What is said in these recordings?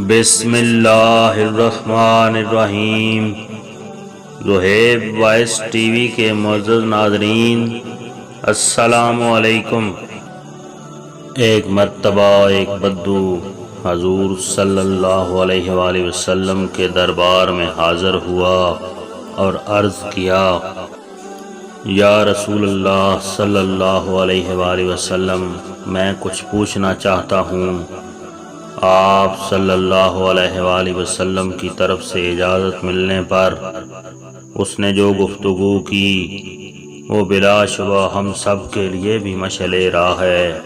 بسم اللہ الرحمن الرحیم۔ زہیب وائس ٹی وی کے معزز ناظرین، السلام علیکم۔ ایک مرتبہ ایک بدو حضور صلی اللہ علیہ وآلہ وسلم کے دربار میں حاضر ہوا اور عرض کیا، یا رسول اللہ صلی اللہ علیہ وآلہ وسلم، میں کچھ پوچھنا چاہتا ہوں۔ آپ صلی اللہ علیہ وآلہ وسلم کی طرف سے اجازت ملنے پر اس نے جو گفتگو کی وہ بلا شبہ ہم سب کے لیے بھی مشعل راہ ہے۔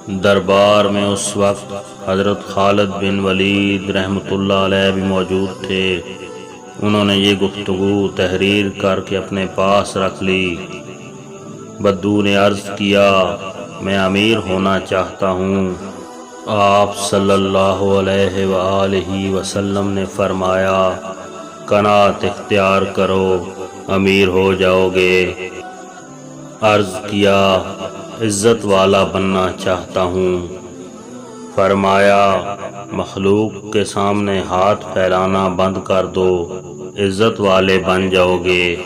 دربار میں اس وقت حضرت خالد بن ولید رحمۃ اللہ علیہ بھی موجود تھے۔ انہوں نے یہ گفتگو تحریر کر کے اپنے پاس رکھ لی۔ بدو نے عرض کیا، میں امیر ہونا چاہتا ہوں۔ آپ صلی اللہ علیہ وآلہ وسلم نے فرمایا، قناعت اختیار کرو، امیر ہو جاؤ گے۔ عرض کیا، عزت والا بننا چاہتا ہوں۔ فرمایا، مخلوق کے سامنے ہاتھ پھیلانا بند کر دو، عزت والے بن جاؤ گے۔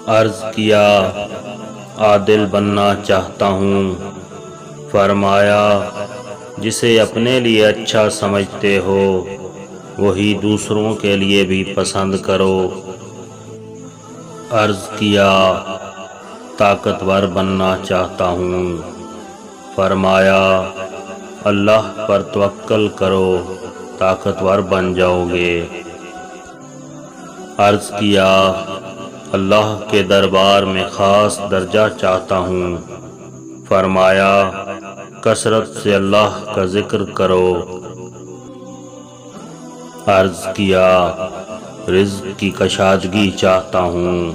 عرض کیا، عادل بننا چاہتا ہوں۔ فرمایا، جسے اپنے لیے اچھا سمجھتے ہو وہی دوسروں کے لیے بھی پسند کرو۔ عرض کیا، طاقتور بننا چاہتا ہوں۔ فرمایا، اللہ پر توکل کرو، طاقتور بن جاؤ گے۔ عرض کیا، اللہ کے دربار میں خاص درجہ چاہتا ہوں۔ فرمایا، کثرت سے اللہ کا ذکر کرو۔ عرض کیا، رزق کی کشادگی چاہتا ہوں۔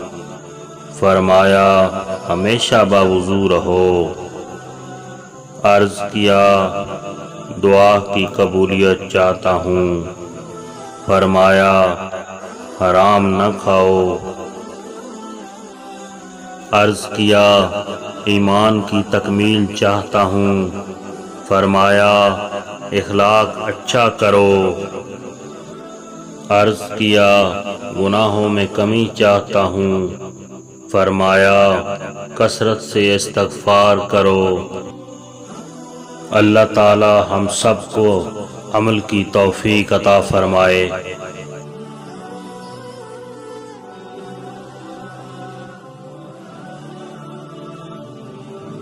فرمایا، ہمیشہ باوضو رہو۔ عرض کیا، دعا کی قبولیت چاہتا ہوں۔ فرمایا، حرام نہ کھاؤ۔ عرض کیا، ایمان کی تکمیل چاہتا ہوں۔ فرمایا، اخلاق اچھا کرو۔ عرض کیا، گناہوں میں کمی چاہتا ہوں۔ فرمایا، کثرت سے استغفار کرو۔ اللہ تعالی ہم سب کو عمل کی توفیق عطا فرمائے۔